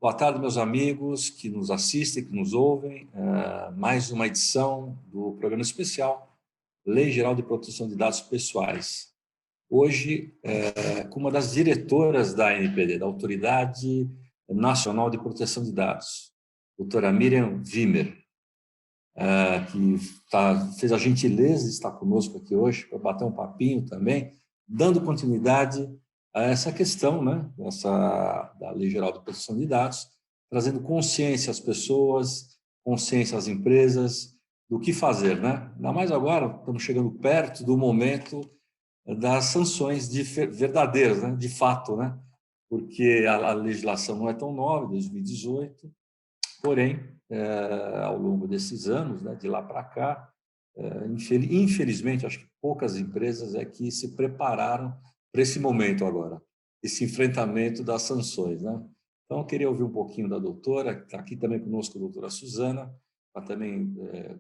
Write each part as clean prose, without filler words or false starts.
Boa tarde, meus amigos que nos assistem, que nos ouvem. Mais uma edição do programa especial Lei Geral de Proteção de Dados Pessoais. Hoje, com uma das diretoras da ANPD, da Autoridade Nacional de Proteção de Dados, doutora Miriam Wimmer, que fez a gentileza de estar conosco aqui hoje para bater um papinho também, dando continuidade a essa questão, né, da Lei Geral de Proteção de Dados, trazendo consciência às pessoas, consciência às empresas do que fazer, né? Ainda mais agora, estamos chegando perto do momento das sanções verdadeiras, né, de fato, né? Porque a legislação não é tão nova, 2018, porém, ao longo desses anos, né, de lá para cá, infelizmente, acho que poucas empresas que se prepararam para esse momento agora, esse enfrentamento das sanções, né? Então, eu queria ouvir um pouquinho da doutora, que está aqui também conosco, a doutora Suzana, para também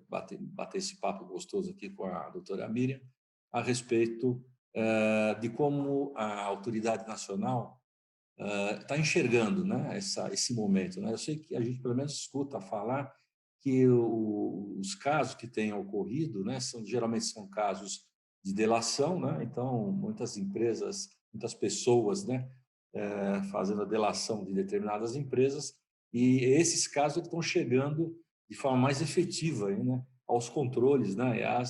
bater esse papo gostoso aqui com a doutora Miriam, a respeito de como a autoridade nacional está enxergando, né, esse momento, né? Eu sei que a gente, pelo menos, escuta falar que os casos que têm ocorrido, né, geralmente são casos de delação, né? Então, muitas empresas, muitas pessoas, né, fazendo a delação de determinadas empresas, e esses casos estão chegando de forma mais efetiva aí, né, aos controles, né, a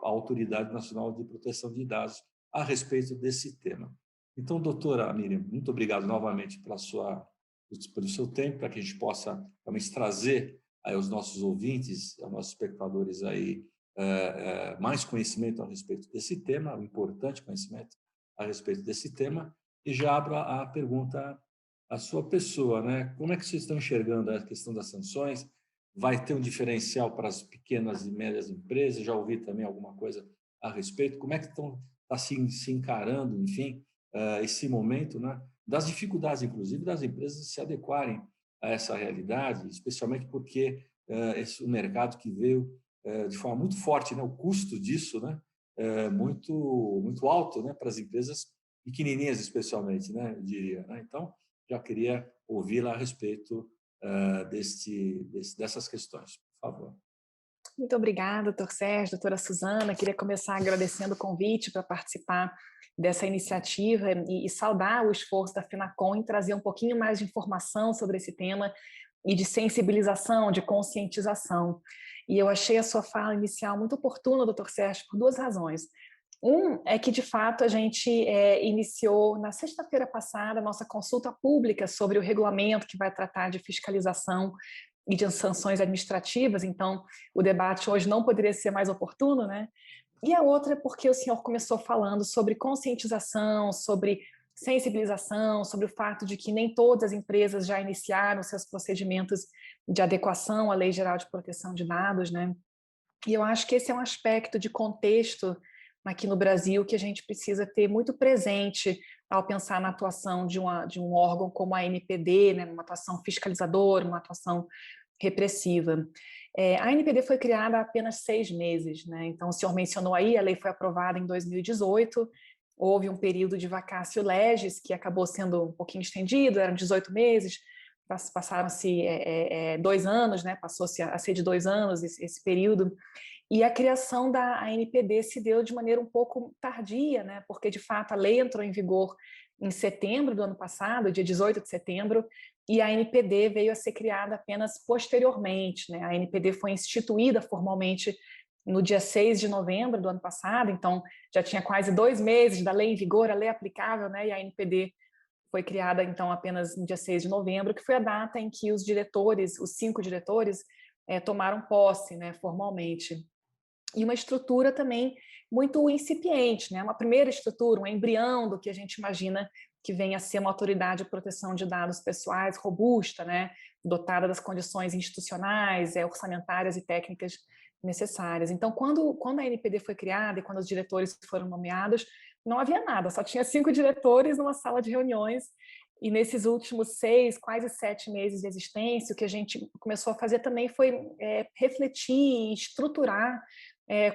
Autoridade Nacional de Proteção de Dados a respeito desse tema. Então, doutora Miriam, muito obrigado novamente pelo seu tempo, para que a gente possa realmente trazer aí aos nossos ouvintes, aos nossos espectadores aí, mais conhecimento a respeito desse tema, um importante conhecimento a respeito desse tema, e já abro a pergunta à sua pessoa, né? Como é que vocês estão enxergando a questão das sanções? Vai ter um diferencial para as pequenas e médias empresas? Já ouvi também alguma coisa a respeito. Como é que está se encarando, enfim, esse momento, né, das dificuldades, inclusive, das empresas se adequarem a essa realidade, especialmente porque o mercado que veio de forma muito forte, né, o custo disso, né, muito alto, né, para as empresas pequenininhas, especialmente, né, eu diria, né? Então, já queria ouvi-la a respeito dessas questões, por favor. Muito obrigada, doutor Sérgio, doutora Suzana. Queria começar agradecendo o convite para participar dessa iniciativa e saudar o esforço da FENACON em trazer um pouquinho mais de informação sobre esse tema e de sensibilização, de conscientização. E eu achei a sua fala inicial muito oportuna, doutor Sérgio, por duas razões. Um é que, de fato, a gente iniciou na sexta-feira passada a nossa consulta pública sobre o regulamento que vai tratar de fiscalização e de sanções administrativas, então o debate hoje não poderia ser mais oportuno, né? E a outra é porque o senhor começou falando sobre conscientização, sobre sensibilização, sobre o fato de que nem todas as empresas já iniciaram seus procedimentos de adequação à Lei Geral de Proteção de Dados, né? E eu acho que esse é um aspecto de contexto aqui no Brasil que a gente precisa ter muito presente ao pensar na atuação de um órgão como a ANPD, né, uma atuação fiscalizadora, uma atuação repressiva. A ANPD foi criada há apenas 6 meses, né? Então o senhor mencionou aí, a lei foi aprovada em 2018, houve um período de vacatio legis que acabou sendo um pouquinho estendido, eram 18 meses, passaram-se 2 anos, né? Passou-se a ser de 2 anos esse período, e a criação da ANPD se deu de maneira um pouco tardia, né? Porque, de fato, a lei entrou em vigor em setembro do ano passado, dia 18 de setembro, e a ANPD veio a ser criada apenas posteriormente, né? A ANPD foi instituída formalmente no dia 6 de novembro do ano passado, então já tinha quase 2 meses da lei em vigor, a lei aplicável, né? E a ANPD foi criada, então, apenas no dia 6 de novembro, que foi a data em que os diretores, os 5 diretores, tomaram posse, né, formalmente. E uma estrutura também muito incipiente, né? Uma primeira estrutura, um embrião do que a gente imagina que venha a ser uma autoridade de proteção de dados pessoais robusta, né? Dotada das condições institucionais, orçamentárias e técnicas necessárias. Então, quando a NPD foi criada e quando os diretores foram nomeados, não havia nada, só tinha 5 diretores numa sala de reuniões. E nesses últimos 6, quase 7 meses de existência, o que a gente começou a fazer também foi refletir e estruturar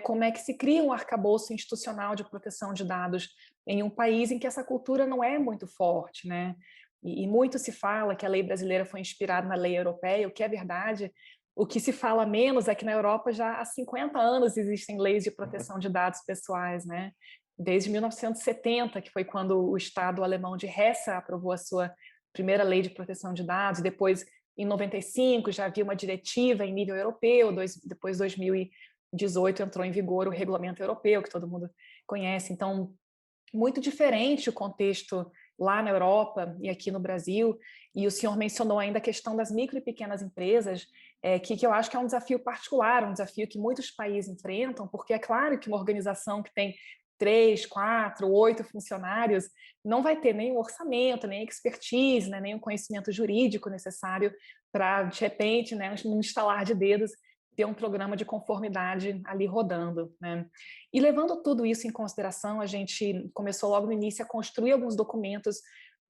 como é que se cria um arcabouço institucional de proteção de dados em um país em que essa cultura não é muito forte, né? E muito se fala que a lei brasileira foi inspirada na lei europeia, o que é verdade. O que se fala menos é que na Europa já há 50 anos existem leis de proteção de dados pessoais, né? Desde 1970, que foi quando o Estado alemão de Hesse aprovou a sua primeira lei de proteção de dados, depois, em 95, já havia uma diretiva em nível europeu, depois, 2018, entrou em vigor o regulamento europeu, que todo mundo conhece. Então, muito diferente o contexto lá na Europa e aqui no Brasil, e o senhor mencionou ainda a questão das micro e pequenas empresas, que eu acho que é um desafio particular, um desafio que muitos países enfrentam, porque é claro que uma organização que tem 3, 4, 8 funcionários não vai ter nem o orçamento, nem a expertise, né, nem o conhecimento jurídico necessário para, de repente, né, num estalar de dedos, ter um programa de conformidade ali rodando, né? E levando tudo isso em consideração, a gente começou logo no início a construir alguns documentos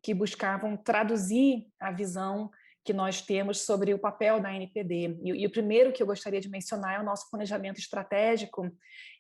que buscavam traduzir a visão que nós temos sobre o papel da NPD. E o primeiro que eu gostaria de mencionar é o nosso planejamento estratégico,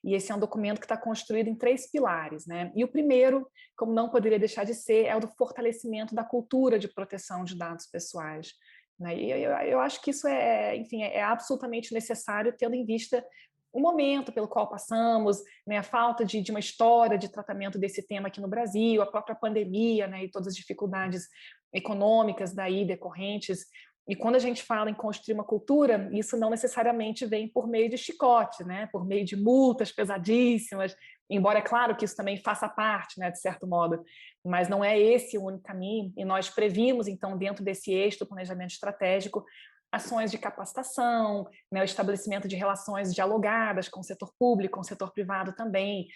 e esse é um documento que está construído em 3 pilares, né? E o primeiro, como não poderia deixar de ser, é o do fortalecimento da cultura de proteção de dados pessoais. Né? E eu acho que isso enfim, é absolutamente necessário, tendo em vista o momento pelo qual passamos, né, a falta de uma história de tratamento desse tema aqui no Brasil, a própria pandemia, né, e todas as dificuldades econômicas daí decorrentes. E quando a gente fala em construir uma cultura, isso não necessariamente vem por meio de chicote, né, por meio de multas pesadíssimas, embora é claro que isso também faça parte, né, de certo modo, mas não é esse o único caminho, e nós previmos, então, dentro desse eixo do planejamento estratégico, ações de capacitação, né, o estabelecimento de relações dialogadas com o setor público, com o setor privado também,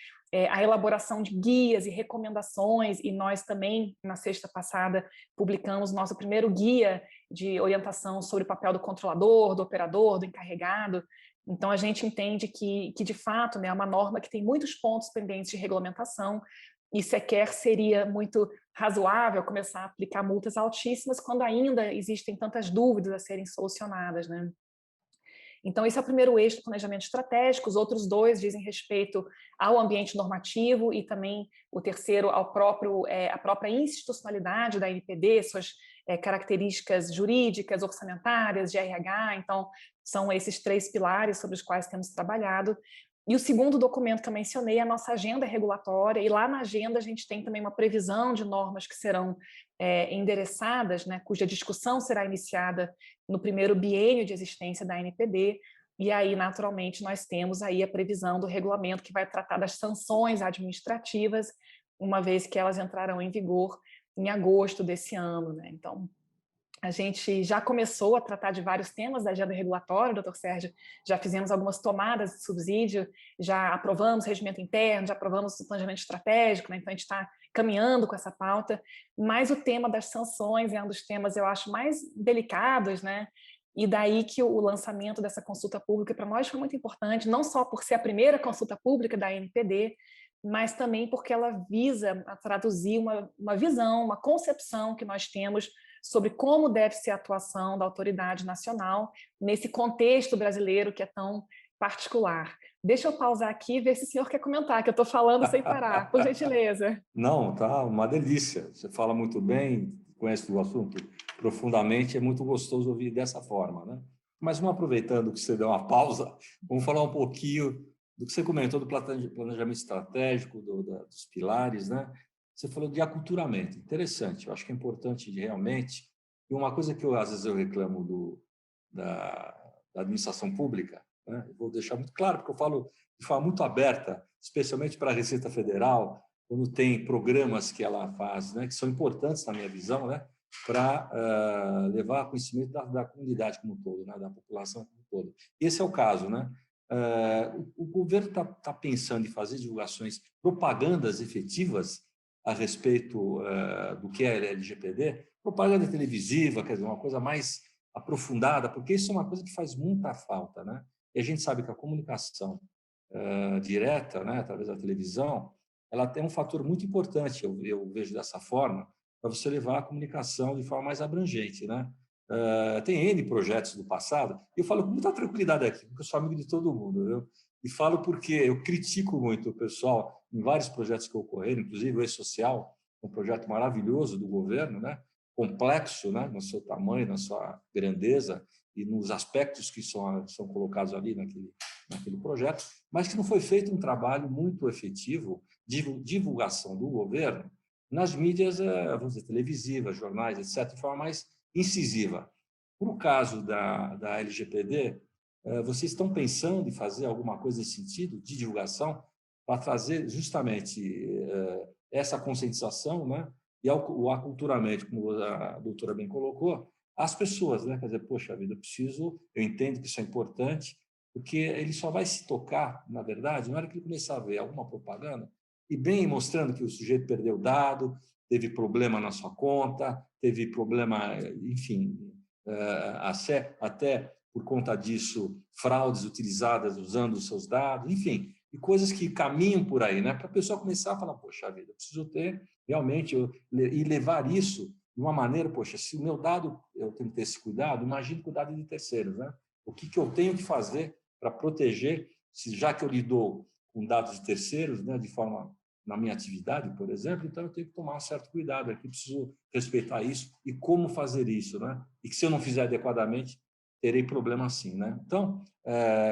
a elaboração de guias e recomendações, e nós também, na sexta passada, publicamos nosso primeiro guia de orientação sobre o papel do controlador, do operador, do encarregado. Então, a gente entende que de fato, né, é uma norma que tem muitos pontos pendentes de regulamentação, e sequer seria muito razoável começar a aplicar multas altíssimas quando ainda existem tantas dúvidas a serem solucionadas, né? Então, esse é o primeiro eixo do planejamento estratégico, os outros 2 dizem respeito ao ambiente normativo e também o terceiro ao à própria institucionalidade da NPD, suas características jurídicas, orçamentárias, de RH. Então, são esses 3 pilares sobre os quais temos trabalhado. E o segundo documento que eu mencionei é a nossa agenda regulatória, e lá na agenda a gente tem também uma previsão de normas que serão endereçadas, né, cuja discussão será iniciada no primeiro biênio de existência da NPD, e aí, naturalmente, nós temos aí a previsão do regulamento que vai tratar das sanções administrativas, uma vez que elas entrarão em vigor em agosto desse ano, né? Então, a gente já começou a tratar de vários temas da agenda regulatória, doutor Sérgio, já fizemos algumas tomadas de subsídio, já aprovamos regimento interno, já aprovamos o planejamento estratégico, né? Então a gente está caminhando com essa pauta, mas o tema das sanções é um dos temas, eu acho, mais delicados, né? E daí que o lançamento dessa consulta pública para nós foi muito importante, não só por ser a primeira consulta pública da NPD, mas também porque ela visa a traduzir uma visão, uma concepção que nós temos sobre como deve ser a atuação da autoridade nacional nesse contexto brasileiro que é tão particular. Deixa eu pausar aqui e ver se o senhor quer comentar, que eu estou falando sem parar, por gentileza. Não, tá uma delícia. Você fala muito bem, conhece o assunto profundamente, é muito gostoso ouvir dessa forma, né? Mas vamos aproveitando que você deu uma pausa, vamos falar um pouquinho do que você comentou do planejamento estratégico, dos pilares, né? Você falou de aculturamento, interessante. Eu acho que é importante realmente, e uma coisa que às vezes eu reclamo da administração pública, né? Eu vou deixar muito claro, porque eu falo de forma muito aberta, especialmente para a Receita Federal, quando tem programas que ela faz, né, que são importantes na minha visão, né, para levar conhecimento da comunidade como um todo, né, da população como um todo. Esse é o caso, né? O governo tá pensando em fazer divulgações, propagandas efetivas a respeito do que é LGPD, propaganda televisiva, quer dizer, uma coisa mais aprofundada, porque isso é uma coisa que faz muita falta, né? E a gente sabe que a comunicação direta, né, através da televisão, ela tem um fator muito importante, eu vejo dessa forma, para você levar a comunicação de forma mais abrangente, né? Tem N projetos do passado, e eu falo com muita tranquilidade aqui, porque eu sou amigo de todo mundo, viu? E falo porque eu critico muito o pessoal em vários projetos que ocorreram, inclusive o E-Social, um projeto maravilhoso do governo, né? complexo, né, no seu tamanho, na sua grandeza e nos aspectos que são colocados ali naquele projeto, mas que não foi feito um trabalho muito efetivo de divulgação do governo nas mídias, vamos dizer, televisivas, jornais, etc., de forma mais incisiva. Por o caso da LGPD, vocês estão pensando em fazer alguma coisa nesse sentido, de divulgação, para trazer justamente essa conscientização, né? E o aculturamento, como a doutora bem colocou, às pessoas, né? Quer dizer, poxa vida, eu entendo que isso é importante, porque ele só vai se tocar, na verdade, na hora que ele começar a ver alguma propaganda, e bem mostrando que o sujeito perdeu dado, teve problema na sua conta, teve problema, enfim, até por conta disso, fraudes utilizadas usando os seus dados, enfim, e coisas que caminham por aí, né? Para a pessoa começar a falar, poxa vida, eu preciso ter realmente, e levar isso de uma maneira, poxa, se o meu dado, eu tenho que ter esse cuidado, imagine com o dado de terceiros, né? O que eu tenho que fazer para proteger, já que eu lido com dados de terceiros, né, de forma, na minha atividade, por exemplo, então eu tenho que tomar um certo cuidado aqui, preciso respeitar isso e como fazer isso, né? E que se eu não fizer adequadamente, terei problema sim, né? Então,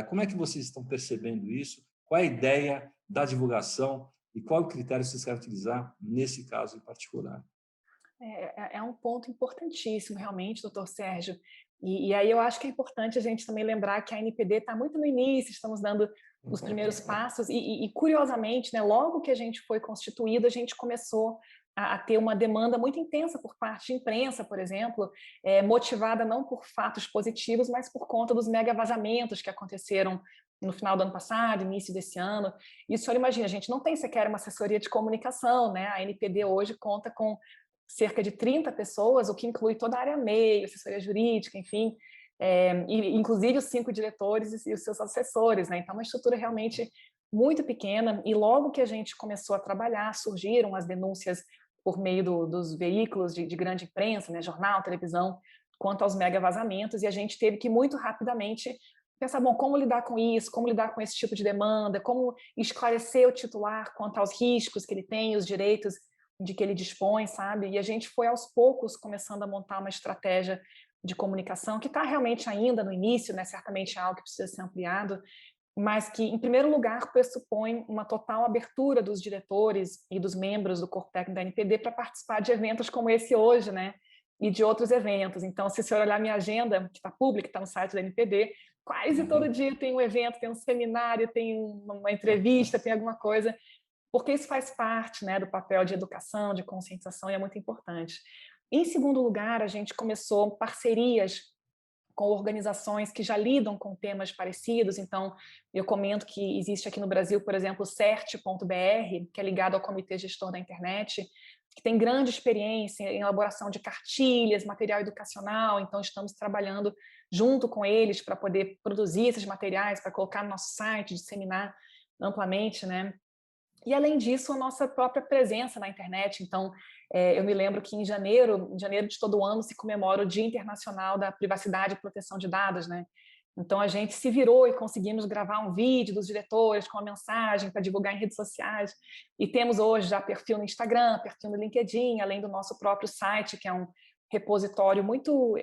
como é que vocês estão percebendo isso? Qual é a ideia da divulgação e qual o critério que vocês querem utilizar nesse caso em particular? É um ponto importantíssimo, realmente, doutor Sérgio. E aí eu acho que é importante a gente também lembrar que a NPD está muito no início, estamos dando os primeiros passos, e curiosamente, né, logo que a gente foi constituído, a gente começou a ter uma demanda muito intensa por parte de imprensa, por exemplo, motivada não por fatos positivos, mas por conta dos mega vazamentos que aconteceram no final do ano passado, início desse ano. E o senhor imagina, a gente não tem sequer uma assessoria de comunicação, né? A NPD hoje conta com cerca de 30 pessoas, o que inclui toda a área meio, assessoria jurídica, enfim, e inclusive os 5 diretores e os seus assessores, né? Então, é uma estrutura realmente muito pequena, e logo que a gente começou a trabalhar, surgiram as denúncias por meio dos veículos de grande imprensa, né? Jornal, televisão, quanto aos mega vazamentos, e a gente teve que muito rapidamente pensar, bom, como lidar com isso, como lidar com esse tipo de demanda, como esclarecer o titular quanto aos riscos que ele tem, os direitos de que ele dispõe, sabe? E a gente foi aos poucos começando a montar uma estratégia de comunicação que está realmente ainda no início, né? Certamente é algo que precisa ser ampliado, mas que, em primeiro lugar, pressupõe uma total abertura dos diretores e dos membros do corpo técnico da NPD para participar de eventos como esse hoje, né? E de outros eventos. Então, se o senhor olhar minha agenda, que está pública, está no site da NPD, quase todo dia tem um evento, tem um seminário, tem uma entrevista, tem alguma coisa, porque isso faz parte, né, do papel de educação, de conscientização, e é muito importante. Em segundo lugar, a gente começou parcerias com organizações que já lidam com temas parecidos. Então, eu comento que existe aqui no Brasil, por exemplo, o CERT.br, que é ligado ao Comitê Gestor da Internet, que tem grande experiência em elaboração de cartilhas, material educacional. Então, estamos trabalhando junto com eles para poder produzir esses materiais, para colocar no nosso site, disseminar amplamente, né? E, além disso, a nossa própria presença na internet. Então, eu me lembro que em janeiro de todo ano, se comemora o Dia Internacional da Privacidade e Proteção de Dados, né? Então, a gente se virou e conseguimos gravar um vídeo dos diretores com uma mensagem para divulgar em redes sociais. E temos hoje já perfil no Instagram, perfil no LinkedIn, além do nosso próprio site, que é um repositório muito,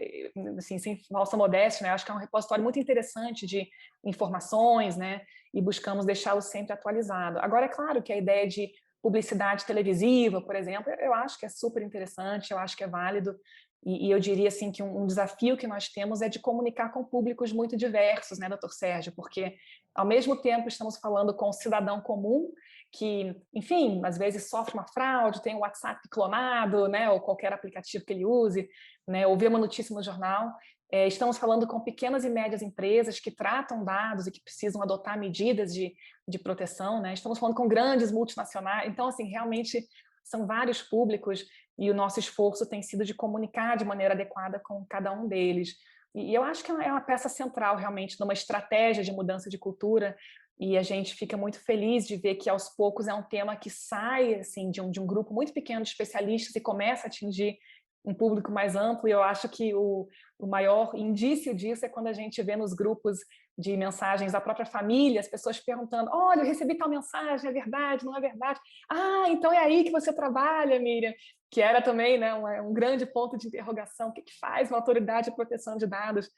assim, sem falsa modéstia, né? Acho que é um repositório muito interessante de informações, né? E buscamos deixá-lo sempre atualizado. Agora, é claro que a ideia de publicidade televisiva, por exemplo, eu acho que é super interessante, eu acho que é válido, e eu diria assim que um desafio que nós temos é de comunicar com públicos muito diversos, né, doutor Sérgio? Porque, ao mesmo tempo, estamos falando com o cidadão comum, que, enfim, às vezes sofre uma fraude, tem um WhatsApp clonado, né, ou qualquer aplicativo que ele use, né, ou vê uma notícia no jornal. Estamos falando com pequenas e médias empresas que tratam dados e que precisam adotar medidas de proteção, né? Estamos falando com grandes multinacionais. Então, assim, realmente são vários públicos, e o nosso esforço tem sido de comunicar de maneira adequada com cada um deles. E eu acho que é uma peça central, realmente, numa estratégia de mudança de cultura, e a gente fica muito feliz de ver que, aos poucos, é um tema que sai assim, de um grupo muito pequeno de especialistas e começa a atingir um público mais amplo, e eu acho que o maior indício disso é quando a gente vê nos grupos de mensagens da própria família, as pessoas perguntando: olha, eu recebi tal mensagem, é verdade, não é verdade? Ah, então é aí que você trabalha, Miriam, que era também, né, um grande ponto de interrogação. O que faz uma autoridade de proteção de dados?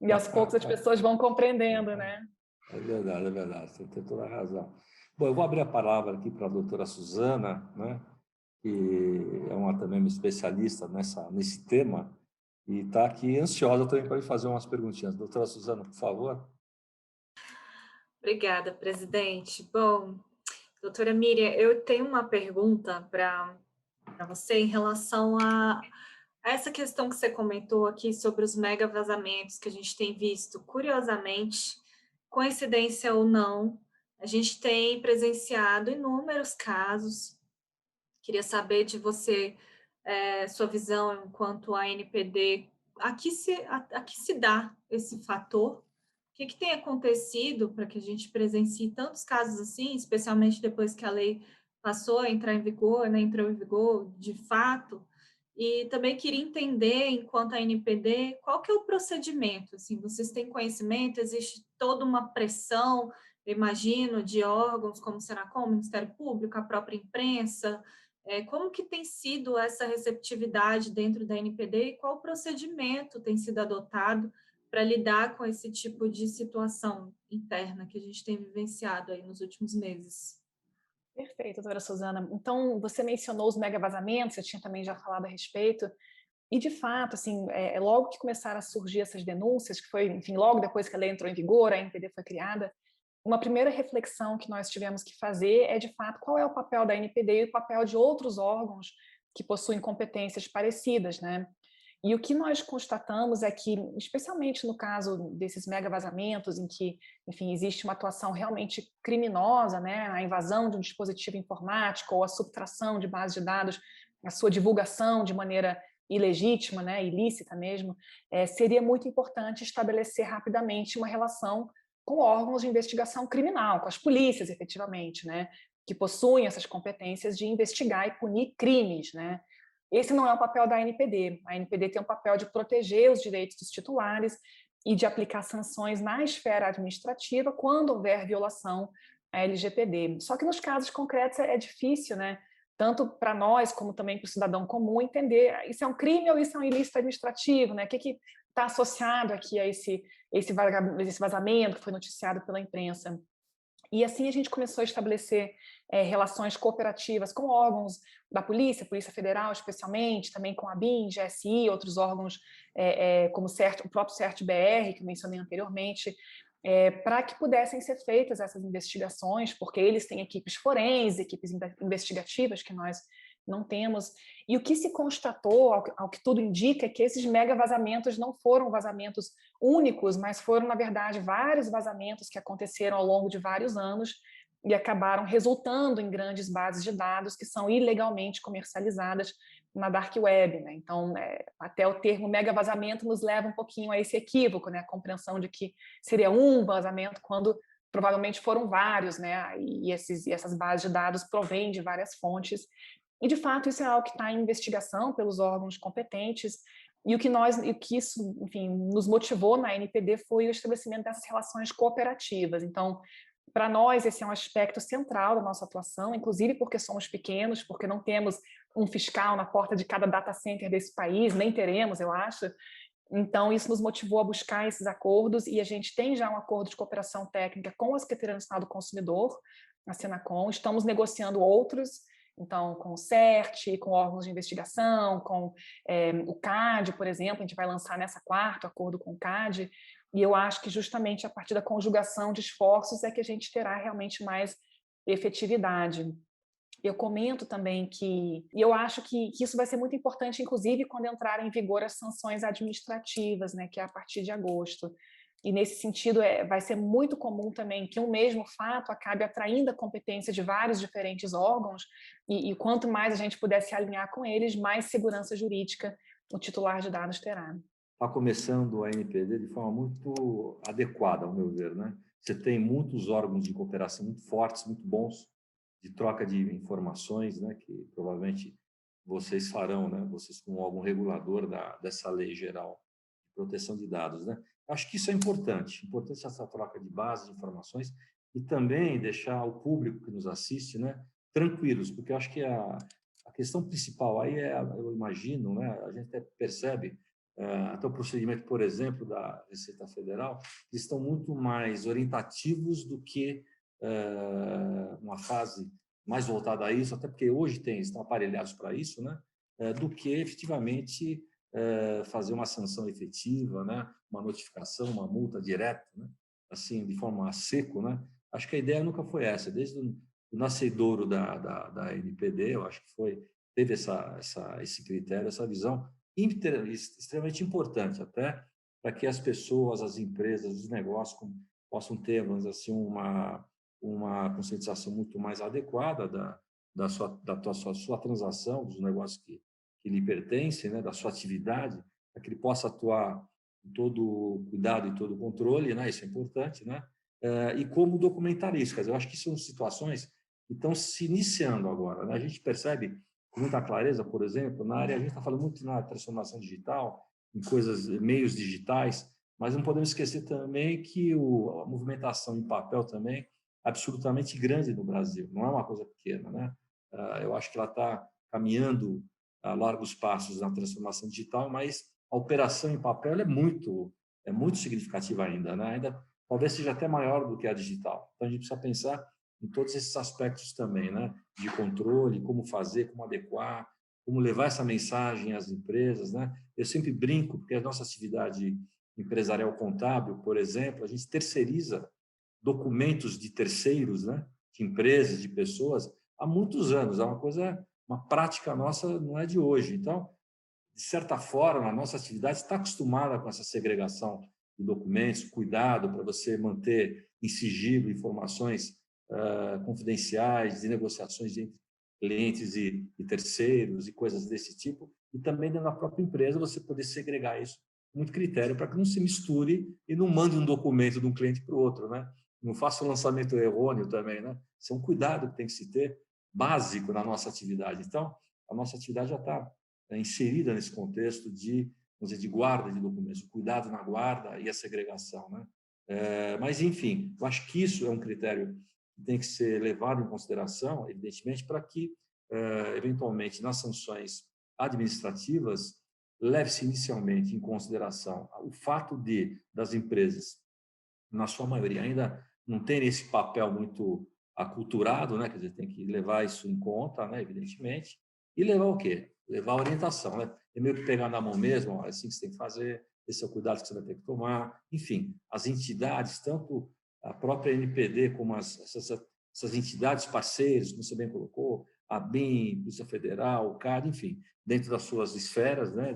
E aos poucos as pessoas vão compreendendo, né? É verdade, você tem toda a razão. Bom, eu vou abrir a palavra aqui para a doutora Suzana, né, que é também uma especialista nesse tema, e está aqui ansiosa também para me fazer umas perguntinhas. Doutora Suzana, por favor. Obrigada, presidente. Bom, doutora Miriam, eu tenho uma pergunta para você em relação a essa questão que você comentou aqui sobre os mega vazamentos que a gente tem visto. Curiosamente, coincidência ou não, a gente tem presenciado inúmeros casos. Queria saber de você, sua visão enquanto a NPD, a que se dá esse fator? O que tem acontecido para que a gente presencie tantos casos assim, especialmente depois que a lei passou a entrar em vigor, né, entrou em vigor de fato? E também queria entender, enquanto a NPD, qual que é o procedimento? Assim, vocês têm conhecimento? Existe toda uma pressão, eu imagino, de órgãos como o Senacom, o Ministério Público, a própria imprensa? Como que tem sido essa receptividade dentro da NPD e qual procedimento tem sido adotado para lidar com esse tipo de situação interna que a gente tem vivenciado aí nos últimos meses? Perfeito, doutora Suzana. Então, você mencionou os mega vazamentos, eu tinha também já falado a respeito, e de fato, assim, logo que começaram a surgir essas denúncias, que foi, enfim, logo depois que a lei entrou em vigor, a NPD foi criada, uma primeira reflexão que nós tivemos que fazer é, de fato, qual é o papel da NPD e o papel de outros órgãos que possuem competências parecidas, né? E o que nós constatamos é que, especialmente no caso desses mega vazamentos, em que, enfim, existe uma atuação realmente criminosa, né, a invasão de um dispositivo informático ou a subtração de bases de dados, a sua divulgação de maneira ilegítima, né, ilícita mesmo, seria muito importante estabelecer rapidamente uma relação com órgãos de investigação criminal, com as polícias, efetivamente, né, que possuem essas competências de investigar e punir crimes, né? Esse não é o papel da ANPD. A ANPD tem o papel de proteger os direitos dos titulares e de aplicar sanções na esfera administrativa quando houver violação à LGPD. Só que nos casos concretos é difícil, né? Tanto para nós como também para o cidadão comum entender isso é um crime ou isso é um ilícito administrativo, né? O que está associado aqui a esse vazamento que foi noticiado pela imprensa. E assim a gente começou a estabelecer relações cooperativas com órgãos da Polícia Federal especialmente, também com a BIM, GSI, outros órgãos como o próprio CERT-BR, que eu mencionei anteriormente, para que pudessem ser feitas essas investigações, porque eles têm equipes forenses, equipes investigativas que nós não temos. E o que se constatou, ao que tudo indica, é que esses mega vazamentos não foram vazamentos únicos, mas foram, na verdade, vários vazamentos que aconteceram ao longo de vários anos e acabaram resultando em grandes bases de dados que são ilegalmente comercializadas na dark web, né? Então, até o termo mega vazamento nos leva um pouquinho a esse equívoco, né? A compreensão de que seria um vazamento quando provavelmente foram vários, né? E essas bases de dados provêm de várias fontes. E, de fato, isso é algo que está em investigação pelos órgãos competentes. E o que isso, enfim, nos motivou na NPD foi o estabelecimento dessas relações cooperativas. Então, para nós, esse é um aspecto central da nossa atuação, inclusive porque somos pequenos, porque não temos um fiscal na porta de cada data center desse país, nem teremos, eu acho. Então, isso nos motivou a buscar esses acordos e a gente tem já um acordo de cooperação técnica com a Secretaria Nacional do Consumidor, a Senacom, estamos negociando outros, então, com o CERT, com órgãos de investigação, com o CAD, por exemplo, a gente vai lançar nessa quarta acordo com o CAD, e eu acho que justamente a partir da conjugação de esforços é que a gente terá realmente mais efetividade. Eu comento também e eu acho que isso vai ser muito importante, inclusive, quando entrarem em vigor as sanções administrativas, né, que é a partir de agosto. E, nesse sentido, vai ser muito comum também que um mesmo fato acabe atraindo a competência de vários diferentes órgãos e quanto mais a gente puder se alinhar com eles, mais segurança jurídica o titular de dados terá. Está começando a NPD de forma muito adequada, ao meu ver, né? Você tem muitos órgãos de cooperação muito fortes, muito bons, de troca de informações, né? Que provavelmente vocês farão, né? Vocês como algum regulador dessa lei geral de proteção de dados, né? Acho que isso é importante essa troca de bases de informações e também deixar o público que nos assiste, né, tranquilos, porque eu acho que a questão principal aí eu imagino, né, a gente até percebe, até o procedimento, por exemplo, da Receita Federal, eles estão muito mais orientativos do que uma fase mais voltada a isso, até porque hoje estão aparelhados para isso, né, do que efetivamente fazer uma sanção efetiva, né, uma notificação, uma multa direta, né, assim, de forma a seco, né. Acho que a ideia nunca foi essa, desde o nascedouro da NPD, eu acho que teve esse critério, essa visão extremamente importante, até para que as pessoas, as empresas, os negócios possam ter, vamos dizer assim, uma conscientização muito mais adequada da sua transação, dos negócios que lhe pertencem, né, da sua atividade, para que ele possa atuar com todo cuidado e todo controle, né, isso é importante, né, e como documentar isso. Quer dizer, eu acho que são situações que estão se iniciando agora, né? A gente percebe com muita clareza, por exemplo, na área, a gente está falando muito na transformação digital, em meios digitais, mas não podemos esquecer também que a movimentação em papel também é absolutamente grande no Brasil, não é uma coisa pequena, né? Eu acho que ela está caminhando a largos passos na transformação digital, mas a operação em papel é muito significativa ainda, né? Ainda talvez seja até maior do que a digital. Então a gente precisa pensar em todos esses aspectos também, né? De controle, como fazer, como adequar, como levar essa mensagem às empresas, né? Eu sempre brinco porque a nossa atividade empresarial contábil, por exemplo, a gente terceiriza documentos de terceiros, né? De empresas, de pessoas, há muitos anos. É uma prática nossa, não é de hoje. Então, de certa forma, a nossa atividade está acostumada com essa segregação de documentos, cuidado para você manter em sigilo informações confidenciais, de negociações entre clientes e terceiros e coisas desse tipo, e também dentro da própria empresa você poder segregar isso com muito critério para que não se misture e não mande um documento de um cliente para o outro, né? Não faça um lançamento errôneo também, né? Isso é um cuidado que tem que se ter básico na nossa atividade. Então, a nossa atividade já está inserida nesse contexto vamos dizer, de guarda de documentos, o cuidado na guarda e a segregação, né? Mas, enfim, eu acho que isso é um critério que tem que ser levado em consideração, evidentemente, para que, eventualmente, nas sanções administrativas, leve-se inicialmente em consideração o fato das empresas, na sua maioria, ainda não terem esse papel muito aculturado, né? Quer dizer, tem que levar isso em conta, né? Evidentemente, e levar o quê? Levar a orientação, né? É meio que pegar na mão mesmo, ó, é assim que você tem que fazer, esse é o cuidado que você vai ter que tomar. Enfim, as entidades, tanto a própria NPD como essas entidades parceiras, como você bem colocou, a BIM, Polícia Federal, o CAD, enfim, dentro das suas esferas, né,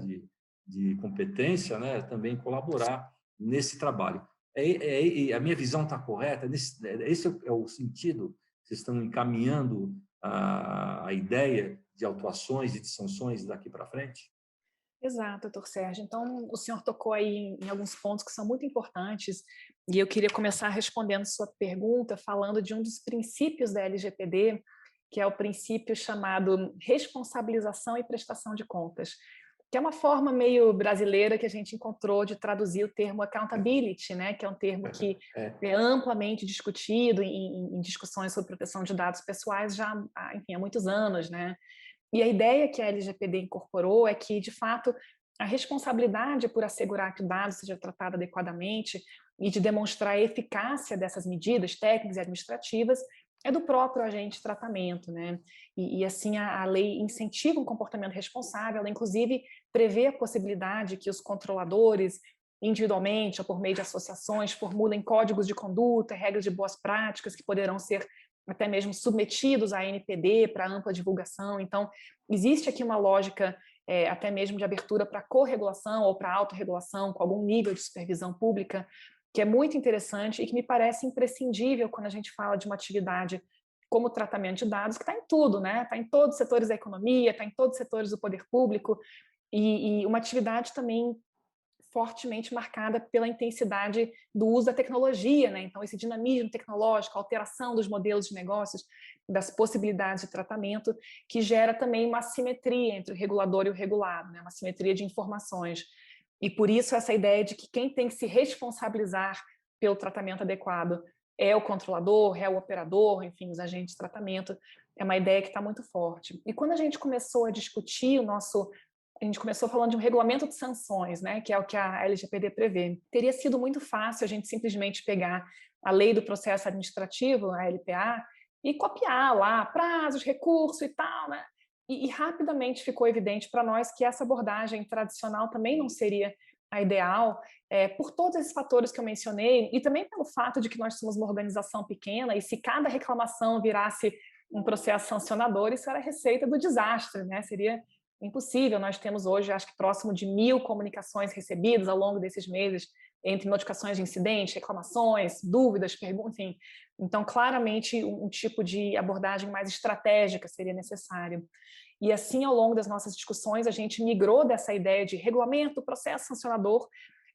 de competência, né, também colaborar nesse trabalho. A minha visão está correta? Esse é o sentido? Vocês estão encaminhando a ideia de autuações e de sanções daqui para frente? Exato, doutor Sérgio. Então, o senhor tocou aí em alguns pontos que são muito importantes, e eu queria começar respondendo sua pergunta falando de um dos princípios da LGPD, que é o princípio chamado responsabilização e prestação de contas, que é uma forma meio brasileira que a gente encontrou de traduzir o termo accountability, né, que é um termo que é amplamente discutido em discussões sobre proteção de dados pessoais já, enfim, há muitos anos, né? E a ideia que a LGPD incorporou é que, de fato, a responsabilidade por assegurar que o dado seja tratado adequadamente e de demonstrar a eficácia dessas medidas técnicas e administrativas é do próprio agente de tratamento, né? E assim, a lei incentiva um comportamento responsável, ela inclusive prevê a possibilidade que os controladores, individualmente ou por meio de associações, formulem códigos de conduta, regras de boas práticas que poderão ser até mesmo submetidos à NPD para ampla divulgação. Então, existe aqui uma lógica até mesmo de abertura para corregulação ou para autorregulação, com algum nível de supervisão pública, que é muito interessante e que me parece imprescindível quando a gente fala de uma atividade como o tratamento de dados, que está em tudo, né? Está em todos os setores da economia, está em todos os setores do poder público, e uma atividade também fortemente marcada pela intensidade do uso da tecnologia, né? Então, esse dinamismo tecnológico, a alteração dos modelos de negócios, das possibilidades de tratamento, que gera também uma assimetria entre o regulador e o regulado, né? Uma assimetria de informações. E por isso essa ideia de que quem tem que se responsabilizar pelo tratamento adequado é o controlador, é o operador, enfim, os agentes de tratamento, é uma ideia que está muito forte. E quando a gente começou a discutir a gente começou falando de um regulamento de sanções, né, que é o que a LGPD prevê. Teria sido muito fácil a gente simplesmente pegar a lei do processo administrativo, a LPA, e copiar lá prazos, recurso e tal, né? E rapidamente ficou evidente para nós que essa abordagem tradicional também não seria a ideal, por todos esses fatores que eu mencionei, e também pelo fato de que nós somos uma organização pequena, e se cada reclamação virasse um processo sancionador, isso era a receita do desastre, né? Seria impossível. Nós temos hoje, acho que próximo de 1000 comunicações recebidas ao longo desses meses, entre notificações de incidentes, reclamações, dúvidas, perguntas, enfim. Então, claramente, um tipo de abordagem mais estratégica seria necessário. E assim, ao longo das nossas discussões, a gente migrou dessa ideia de regulamento, processo sancionador,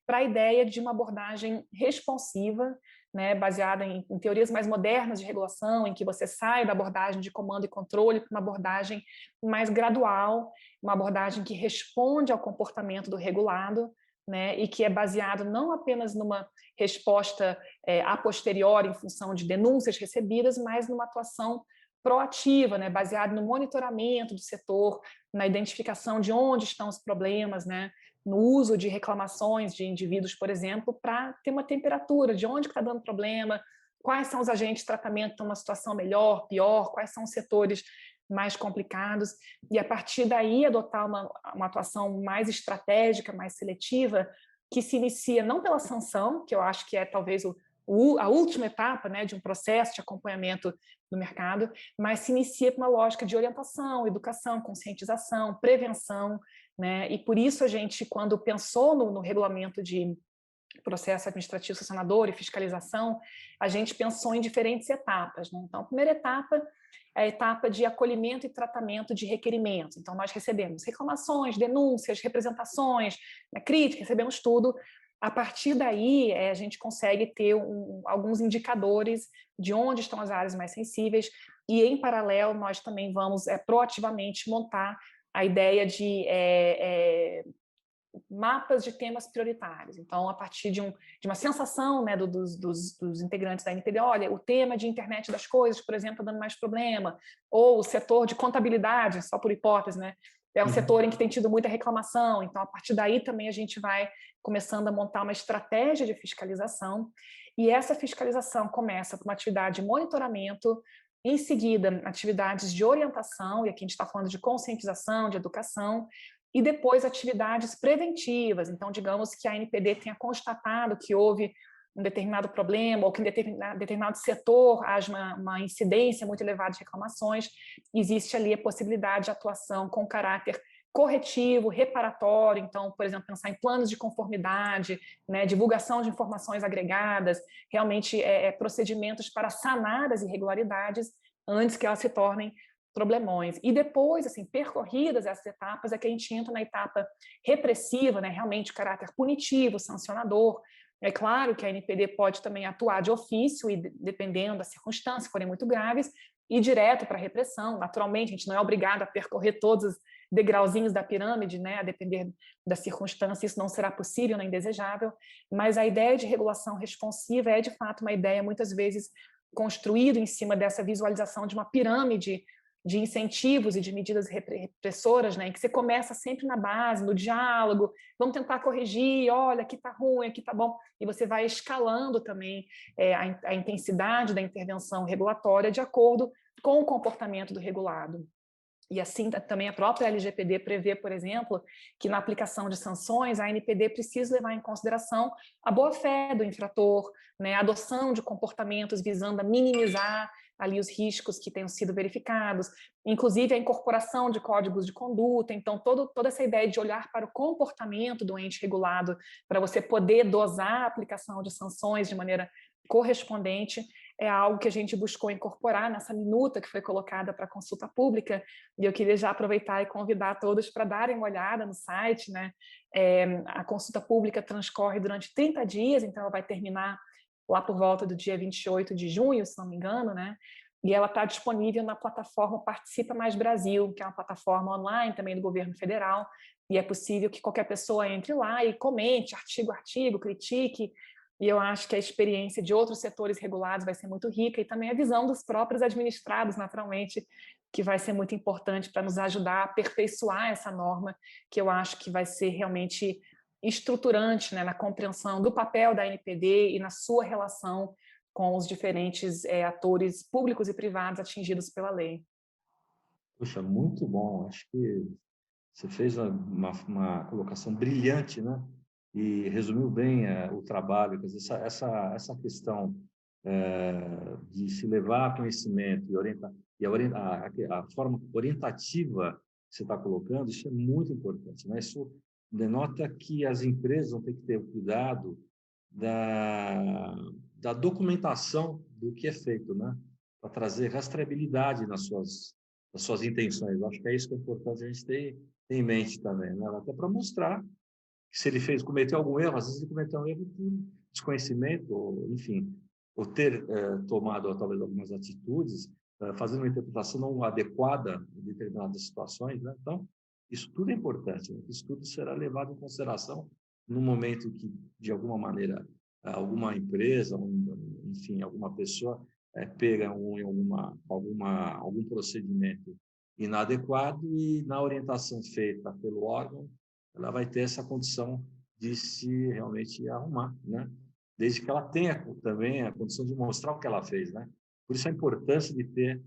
para a ideia de uma abordagem responsiva, né, baseada em teorias mais modernas de regulação, em que você sai da abordagem de comando e controle para uma abordagem mais gradual, uma abordagem que responde ao comportamento do regulado, né, e que é baseado não apenas numa resposta a posteriori em função de denúncias recebidas, mas numa atuação proativa, né, baseado no monitoramento do setor, na identificação de onde estão os problemas, né, no uso de reclamações de indivíduos, por exemplo, para ter uma temperatura de onde está dando problema, quais são os agentes de tratamento que estão numa situação melhor, pior, quais são os setores mais complicados, e a partir daí adotar uma atuação mais estratégica, mais seletiva, que se inicia não pela sanção, que eu acho que é talvez a última etapa, né, de um processo de acompanhamento do mercado, mas se inicia com uma lógica de orientação, educação, conscientização, prevenção, né? E por isso a gente, quando pensou no regulamento de processo administrativo sancionador e fiscalização, a gente pensou em diferentes etapas, né? Então, a primeira etapa é a etapa de acolhimento e tratamento de requerimentos. Então, nós recebemos reclamações, denúncias, representações, né, críticas, recebemos tudo. A partir daí, a gente consegue ter alguns indicadores de onde estão as áreas mais sensíveis e, em paralelo, nós também vamos proativamente montar a ideia de mapas de temas prioritários. Então, a partir de uma sensação, né, dos integrantes da NPD, olha, o tema de internet das coisas, por exemplo, está dando mais problema, ou o setor de contabilidade, só por hipótese, né, é um setor em que tem tido muita reclamação. Então, a partir daí também a gente vai começando a montar uma estratégia de fiscalização, e essa fiscalização começa com uma atividade de monitoramento, em seguida, atividades de orientação, e aqui a gente está falando de conscientização, de educação, e depois atividades preventivas. Então, digamos que a ANPD tenha constatado que houve um determinado problema, ou que em determinado setor haja uma incidência muito elevada de reclamações, existe ali a possibilidade de atuação com caráter corretivo, reparatório. Então, por exemplo, pensar em planos de conformidade, né, divulgação de informações agregadas, realmente procedimentos para sanar as irregularidades antes que elas se tornem problemões. E depois, assim, percorridas essas etapas, é que a gente entra na etapa repressiva, né, realmente de caráter punitivo, sancionador. É claro que a NPD pode também atuar de ofício, e dependendo da circunstância, forem muito graves, ir direto para a repressão. Naturalmente, a gente não é obrigado a percorrer todos os degrauzinhos da pirâmide, né, a depender da circunstância, isso não será possível nem desejável, mas a ideia de regulação responsiva é, de fato, uma ideia, muitas vezes, construída em cima dessa visualização de uma pirâmide de incentivos e de medidas repressoras, né, em que você começa sempre na base, no diálogo, vamos tentar corrigir, olha, aqui está ruim, aqui está bom, e você vai escalando também a intensidade da intervenção regulatória de acordo com o comportamento do regulado. E assim também a própria LGPD prevê, por exemplo, que na aplicação de sanções, a ANPD precisa levar em consideração a boa-fé do infrator, né, a adoção de comportamentos visando a minimizar ali os riscos que tenham sido verificados, inclusive a incorporação de códigos de conduta. Então, toda essa ideia de olhar para o comportamento do ente regulado, para você poder dosar a aplicação de sanções de maneira correspondente, é algo que a gente buscou incorporar nessa minuta que foi colocada para consulta pública, e eu queria já aproveitar e convidar todos para darem uma olhada no site, né? A consulta pública transcorre durante 30 dias, então ela vai terminar lá por volta do dia 28 de junho, se não me engano, né? E ela está disponível na plataforma Participa Mais Brasil, que é uma plataforma online também do governo federal, e é possível que qualquer pessoa entre lá e comente artigo a artigo, critique, e eu acho que a experiência de outros setores regulados vai ser muito rica, e também a visão dos próprios administrados, naturalmente, que vai ser muito importante para nos ajudar a aperfeiçoar essa norma, que eu acho que vai ser realmente estruturante, né, na compreensão do papel da NPD e na sua relação com os diferentes atores públicos e privados atingidos pela lei. Puxa, muito bom. Acho que você fez uma colocação brilhante, né? E resumiu bem o trabalho. Quer dizer, essa questão de se levar a conhecimento e orientar, e a forma orientativa que você está colocando, isso é muito importante, né? Isso denota que as empresas vão ter que ter o cuidado da documentação do que é feito, né? Para trazer rastreabilidade nas suas intenções. Eu acho que é isso que é importante a gente ter em mente também, né? Até para mostrar que se ele cometeu algum erro, às vezes ele cometeu um erro por desconhecimento, ou, enfim, ou ter tomado talvez algumas atitudes, fazendo uma interpretação não adequada em determinadas situações, né? Então, isso tudo é importante, né? Isso tudo será levado em consideração no momento que, de alguma maneira, alguma empresa, enfim, alguma pessoa pega algum procedimento inadequado e na orientação feita pelo órgão, ela vai ter essa condição de se realmente arrumar, né? Desde que ela tenha também a condição de mostrar o que ela fez, né? Por isso a importância de ter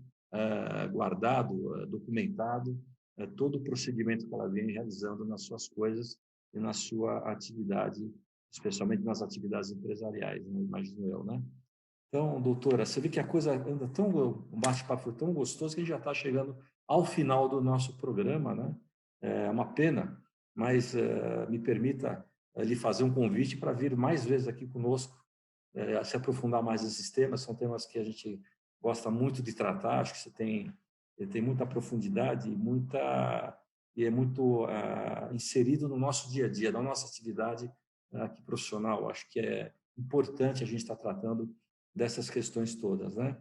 guardado, documentado todo o procedimento que ela vem realizando nas suas coisas e na sua atividade, especialmente nas atividades empresariais, né? Imagino eu, né? Então, doutora, você vê que a coisa anda tão, o bate-papo foi tão gostoso que a gente já está chegando ao final do nosso programa, né? É uma pena, mas me permita lhe fazer um convite para vir mais vezes aqui conosco, se aprofundar mais nesses temas. São temas que a gente gosta muito de tratar. Acho que você tem muita profundidade e é muito inserido no nosso dia a dia, na nossa atividade aqui profissional. Acho que é importante a gente estar tratando dessas questões todas, né?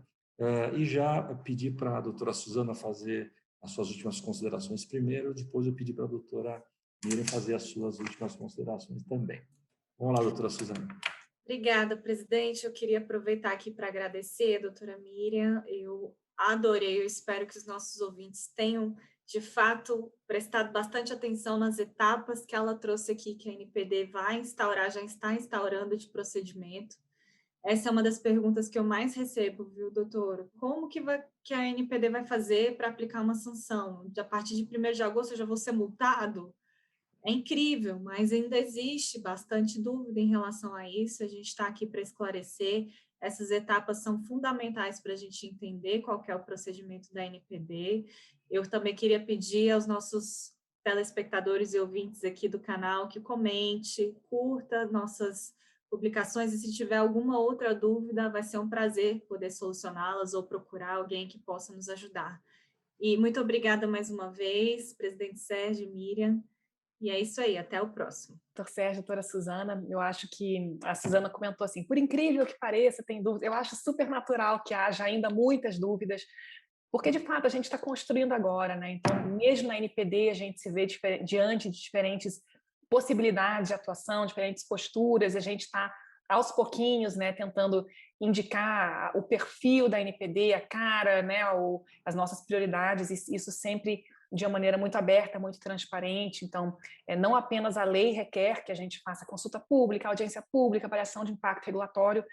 E já pedi para a doutora Suzana fazer as suas últimas considerações primeiro, depois eu pedi para a doutora Miriam fazer as suas últimas considerações também. Vamos lá, doutora Suzana. Obrigada, presidente. Eu queria aproveitar aqui para agradecer a doutora Miriam. Eu adorei, eu espero que os nossos ouvintes tenham, de fato, prestado bastante atenção nas etapas que ela trouxe aqui, que a NPD vai instaurar, já está instaurando de procedimento. Essa é uma das perguntas que eu mais recebo, viu, doutor? Como que a NPD vai fazer para aplicar uma sanção? A partir de 1º de agosto eu já vou ser multado? É incrível, mas ainda existe bastante dúvida em relação a isso. A gente está aqui para esclarecer. Essas etapas são fundamentais para a gente entender qual que é o procedimento da NPD. Eu também queria pedir aos nossos telespectadores e ouvintes aqui do canal que comente, curta nossas publicações e se tiver alguma outra dúvida, vai ser um prazer poder solucioná-las ou procurar alguém que possa nos ajudar. E muito obrigada mais uma vez, presidente Sérgio e Miriam. E é isso aí, até o próximo. Doutor Sérgio, doutora Suzana, eu acho que a Suzana comentou assim, por incrível que pareça, tem dúvida. Eu acho super natural que haja ainda muitas dúvidas, porque de fato a gente está construindo agora, né? Então, mesmo na NPD, a gente se vê diante de diferentes possibilidades de atuação, diferentes posturas, e a gente está aos pouquinhos, né, tentando indicar o perfil da NPD, a cara, né, as nossas prioridades, e isso sempre de uma maneira muito aberta, muito transparente. Então, não apenas a lei requer que a gente faça consulta pública, audiência pública, avaliação de impacto regulatório,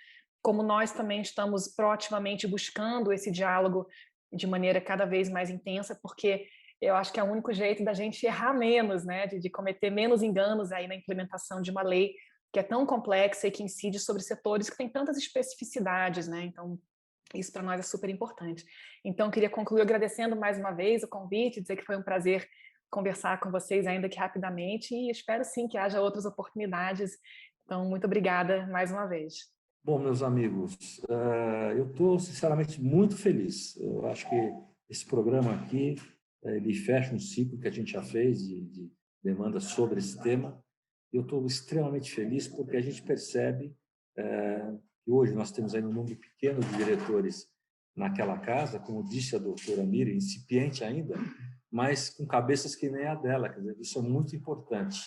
como nós também estamos proativamente buscando esse diálogo de maneira cada vez mais intensa, porque eu acho que é o único jeito da gente errar menos, né, de cometer menos enganos aí na implementação de uma lei que é tão complexa e que incide sobre setores que têm tantas especificidades, né? Então, isso para nós é super importante. Então, queria concluir agradecendo mais uma vez o convite, dizer que foi um prazer conversar com vocês ainda que rapidamente e espero sim que haja outras oportunidades. Então, muito obrigada mais uma vez. Bom, meus amigos, eu estou sinceramente muito feliz. Eu acho que esse programa aqui, ele fecha um ciclo que a gente já fez de demandas sobre esse tema. Eu estou extremamente feliz porque a gente percebe que hoje nós temos aí um número pequeno de diretores naquela casa, como disse a doutora Miriam, incipiente ainda, mas com cabeças que nem a dela. Quer dizer, isso é muito importante.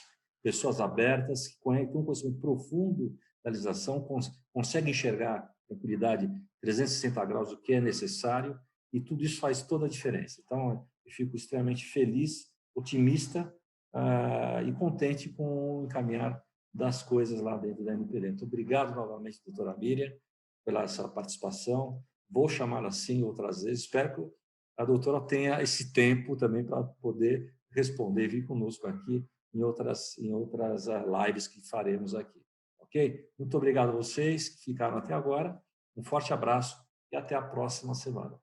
Pessoas abertas, que têm um conhecimento profundo da legislação, conseguem enxergar com tranquilidade 360 graus o que é necessário, e tudo isso faz toda a diferença. Então, eu fico extremamente feliz, otimista e contente com o encaminhar das coisas lá dentro da NPD. Muito obrigado novamente, doutora Miriam, pela essa participação. Vou chamá-la assim outras vezes. Espero que a doutora tenha esse tempo também para poder responder e vir conosco aqui em outras lives que faremos aqui. Ok? Muito obrigado a vocês que ficaram até agora. Um forte abraço e até a próxima semana.